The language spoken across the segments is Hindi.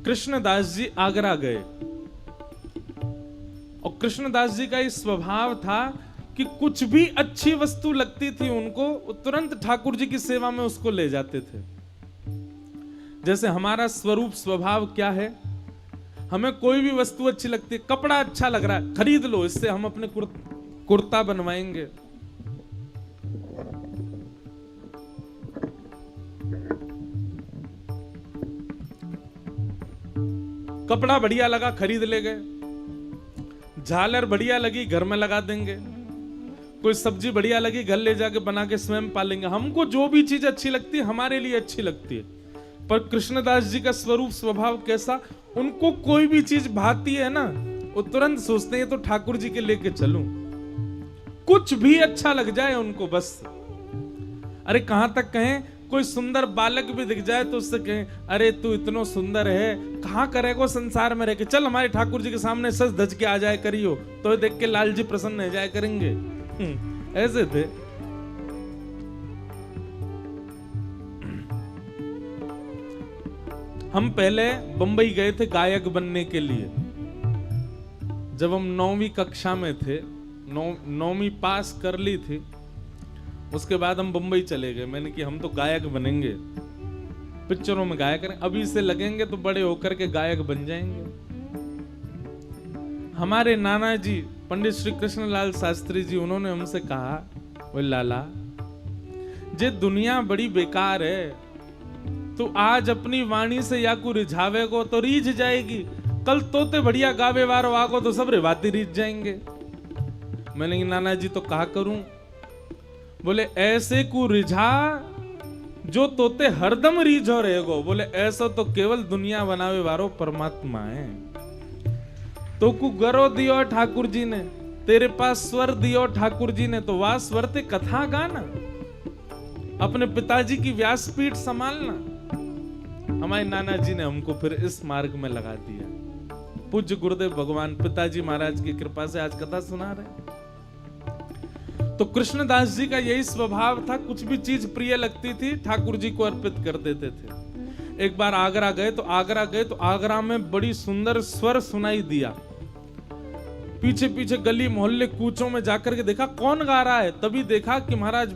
कृष्णदास जी आगरा गए और कृष्णदास जी का इस स्वभाव था कि कुछ भी अच्छी वस्तु लगती थी उनको, तुरंत ठाकुर जी की सेवा में उसको ले जाते थे। जैसे हमारा स्वरूप स्वभाव क्या है, हमें कोई भी वस्तु अच्छी लगती है, कपड़ा अच्छा लग रहा है, खरीद लो, इससे हम अपने कुर्ता बनवाएंगे। कपड़ा बढ़िया लगा, खरीद ले गए। झालर बढ़िया लगी, घर में लगा देंगे। कोई सब्जी बढ़िया लगी, घर ले जाके बना के स्वयं पालेंगे। हमको जो भी चीज अच्छी लगती है हमारे लिए अच्छी लगती है। पर कृष्णदास जी का स्वरूप स्वभाव कैसा, उनको कोई भी चीज भाती है ना, वो तुरंत सोचते हैं तो ठाकुर जी के लेके चलूं। कुछ भी अच्छा लग जाए उनको बस। अरे कहां तक कहें, कोई सुंदर बालक भी दिख जाए तो उससे कहें, अरे तू इतना सुंदर है, कहां करेगा संसार में रह के, चल हमारे ठाकुर जी के सामने सज धज के आ जाए करियो, तो देख के लाल जी प्रसन्न हो जाए करेंगे। ऐसे थे। हम पहले बंबई गए थे गायक बनने के लिए। जब हम 9वीं कक्षा में थे, 9वीं पास कर ली थी, उसके बाद हम बंबई चले गए। मैंने कि हम तो गायक बनेंगे, पिक्चरों में गायक करेंगे, अभी से लगेंगे तो बड़े होकर के गायक बन जाएंगे। हमारे नाना जी पंडित श्री कृष्णलाल शास्त्री जी, उन्होंने हमसे कहा, वो लाला जे दुनिया बड़ी बेकार है, तो आज अपनी वाणी से या को रिझावे को तो रीझ जाएगी, कल तोते बढ़िया गावे वारो आगो तो सब रिवाती रीझ जाएंगे। मैंने कि नाना जी तो कहा करूं? बोले ऐसे को रिझा जो तोते हरदम रीझो रहेगो। बोले ऐसा तो केवल दुनिया बनावे वारो परमात्मा है। तो कु गरो दियो ठाकुर जी ने, तेरे पास स्वर दियो ठाकुर जी ने, तो वाह स्वर ते कथा गाना, अपने पिताजी की व्यासपीठ संभालना। हमारे नाना जी ने हमको फिर इस मार्ग में लगा दिया। पूज्य गुरुदेव भगवान पिताजी महाराज की कृपा से आज कथा सुना रहे। तो कृष्णदास जी का यही स्वभाव था, कुछ भी चीज प्रिय लगती थी ठाकुर जी को अर्पित कर देते थे। एक बार आगरा गए तो आगरा में बड़ी सुंदर स्वर सुनाई दिया। पीछे पीछे गली मोहल्ले कूचों में जाकर के देखा कौन गा रहा है। तभी देखा कि महाराज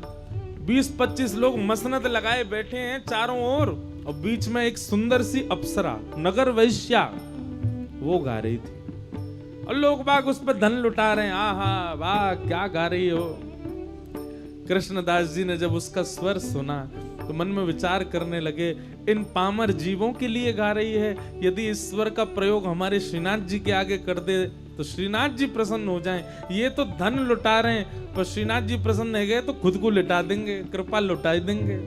20-25 लोग मसनद लगाए बैठे हैं चारों ओर, और बीच में एक सुंदर सी अप्सरा नगर वैश्या वो गा रही थी, और लोग बाग उस पर धन लुटा रहे हैं। आहा वाह क्या गा रही हो। कृष्णदास जी ने जब उसका स्वर सुना तो मन में विचार करने लगे, इन पामर जीवों के लिए गा रही है, यदि इस स्वर का प्रयोग हमारे श्रीनाथ जी के आगे कर दे तो श्रीनाथ जी प्रसन्न हो जाएं। ये तो धन लुटा रहे हैं, पर श्रीनाथ जी प्रसन्न हो गए तो खुद को लुटा देंगे, कृपा लुटा देंगे।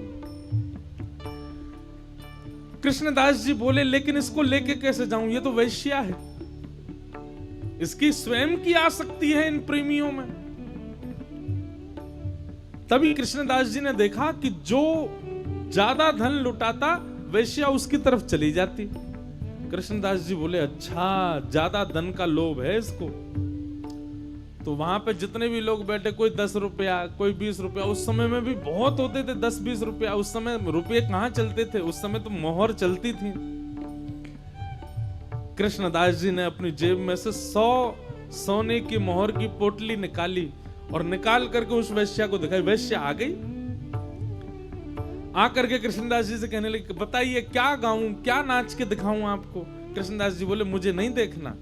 कृष्णदास जी बोले, लेकिन इसको लेके कैसे जाऊं, ये तो वैश्या है, इसकी स्वयं की आसक्ति है इन प्रेमियों में। तभी कृष्णदास जी ने देखा कि जो ज्यादा धन लुटाता वैश्या उसकी तरफ चली जाती। कृष्णदास जी बोले, अच्छा ज्यादा धन का लोभ है इसको। तो वहां पे जितने भी लोग बैठे, कोई 10 रुपया, कोई 20 रुपया, उस समय में भी बहुत होते थे 10-20 रुपया। उस समय रुपये कहां चलते थे, उस समय तो मोहर चलती थी। कृष्णदास जी ने अपनी जेब में से 100 सोने की मोहर की पोटली निकाली और निकाल करके उस वैश्या को दिखाई। वैश्या आ गई, आकर के कृष्णदास जी से कहने लगे, बताइए क्या गाऊं, क्या नाच के दिखाऊं आपको। कृष्णदास जी बोले, मुझे नहीं देखना,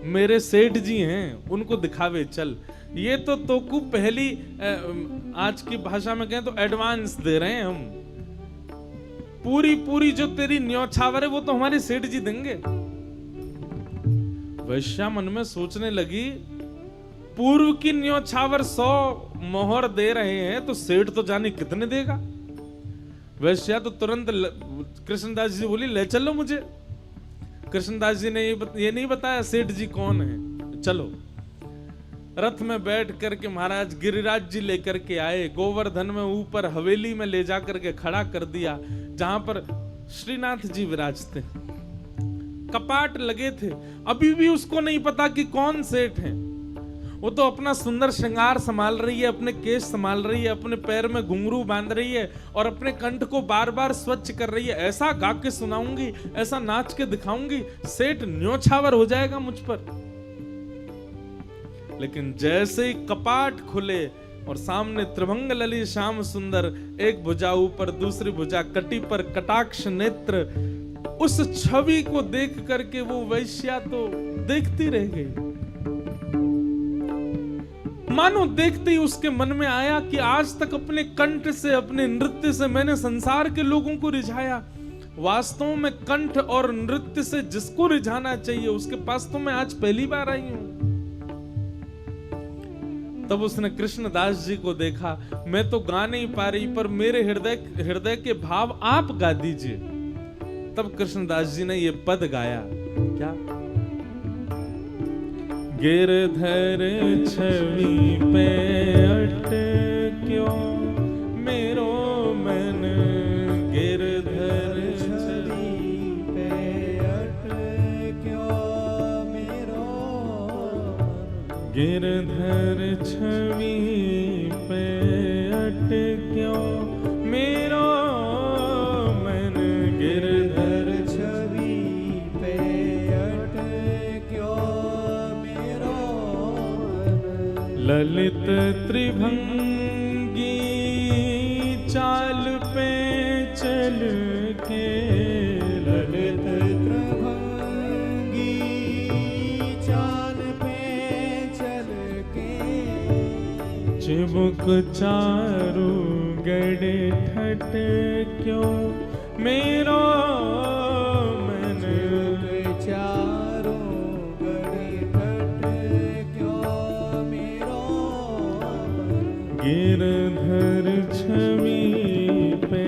मेरे सेठ जी हैं, उनको दिखावे चल। ये तो तोकू पहली आज की भाषा में कहें तो एडवांस दे रहे हैं हम। पूरी जो तेरी न्योछावर है वो तो हमारे सेठ जी देंगे। वैश्या मन में सोचने लगी, पूर्व की न्योछावर 100 मोहर दे रहे हैं तो सेठ तो जाने कितने देगा। वैश्या तो तुरंत कृष्णदास जी बोली, ले चलो मुझे। कृष्णदास जी ने ये नहीं बताया सेठ जी कौन है। चलो रथ में बैठ करके महाराज गिरिराज जी लेकर के आए, गोवर्धन में ऊपर हवेली में ले जाकर के खड़ा कर दिया, जहां पर श्रीनाथ जी विराजते। कपाट लगे थे, अभी भी उसको नहीं पता कि कौन सेठ है। वो तो अपना सुंदर श्रृंगार संभाल रही है, अपने केश संभाल रही है, अपने पैर में घुंघरू बांध रही है और अपने कंठ को बार बार स्वच्छ कर रही है। ऐसा गा के सुनाऊंगी, ऐसा नाच के दिखाऊंगी, सेठ न्योछावर हो जाएगा मुझ पर। लेकिन जैसे ही कपाट खुले और सामने त्रिभंग लली श्याम सुंदर, एक भुजा ऊपर दूसरी भुजा कटी पर कटाक्ष नेत्र, उस छवि को देख करके वो वैश्या तो देखती रह गई। मानो देखते ही उसके मन में आया कि आज तक अपने कंठ से, अपने नृत्य से मैंने संसार के लोगों को रिझाया, वास्तव में कंठ और नृत्य से जिसको रिझाना चाहिए उसके पास तो मैं आज पहली बार आई हूं। तब उसने कृष्णदास जी को देखा, मैं तो गा नहीं पा रही पर मेरे हृदय के भाव आप गा दीजिए। तब कृष्णदास जी ने ये पद गाया, क्या? गिरधर छवि पे अटक्यो मेरो मन, गिरधर छवि पे अटक्यो मेरो, गिरधर छवि पे अटक्यो मेरो मन, गिरधर छवि पे अटक्यो मेरो मन, ललित त्रिभंगी चाल पे चल के, ललित त्रिभंगी चाल पे चल के, चिबुक चारू गड़े ठट क्यों मेरो मन, चारू गड़े ठट क्यों मेरो मन, गिरधर छवि पे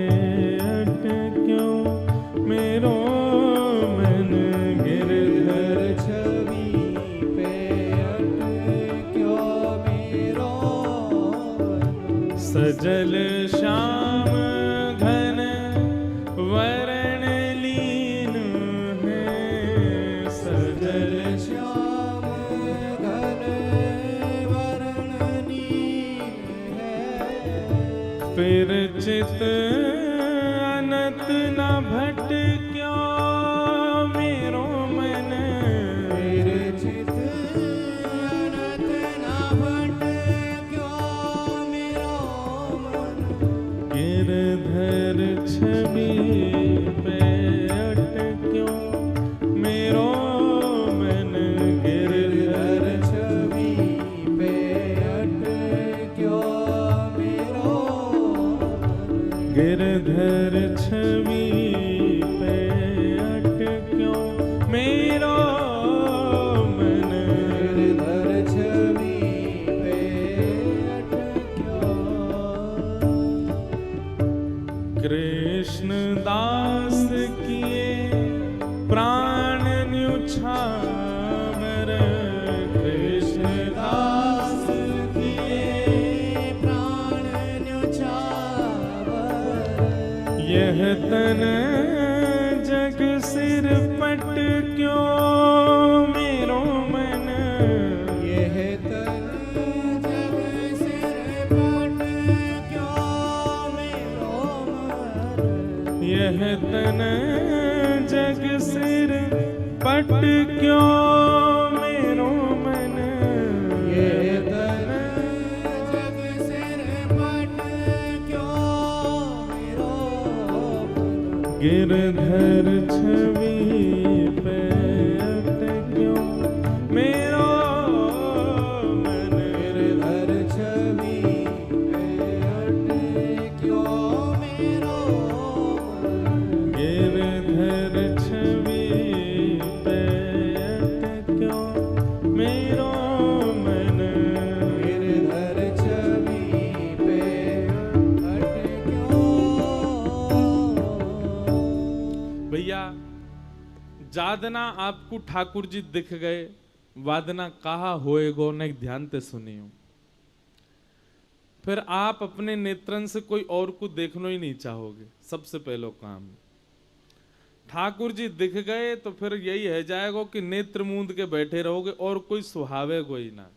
अटक्यो मेरो मन, गिरधर छवि पे अटक्यो मेरो मन, सजल श्याम घन वरण लीन है, सजल श्याम घन वरण लीन है, फिर चित अनंत न भटक्यो मेरो मन, फिर चित अनंत न भटक्यो मेरो मन, गिरधर छवि पे अटक्यो मेरो मन, गिरधर छवि पे अटक्यो मेरो मन, गिरधर छवि पे अटक्यो मेरो मन, गिरधर छवि पे अटक्यो। कृष्णदास किए प्राण न्युछावर, कृष्णदास किए प्राण न्युछावर, यह तन जग सिर पट क्यों मेरो मन, यह तन जग सिर पट क्यों मेरो मन, यह तन जग सिर पट क्यों मेरो मन, यह तन जग सिर पट क्यों मेरो मन, गिरधर छवि पे अटक्यो मेरो मन, गिरधर छवि पे अटक्यो मेरो मन, गिरधर छवि पे अटक्यो मेरो मन, गिरधर छवि पे अटक्यो। भैया जादना आपको ठाकुर जी दिख गए, वादना कहा होएगो न ध्यान ते सुनियो। फिर आप अपने नेत्रन से कोई और को देखना ही नहीं चाहोगे। सबसे पहला काम ठाकुर जी दिख गए तो फिर यही है जाएगा कि नेत्र मूंद के बैठे रहोगे और कोई सुहावे कोई ना।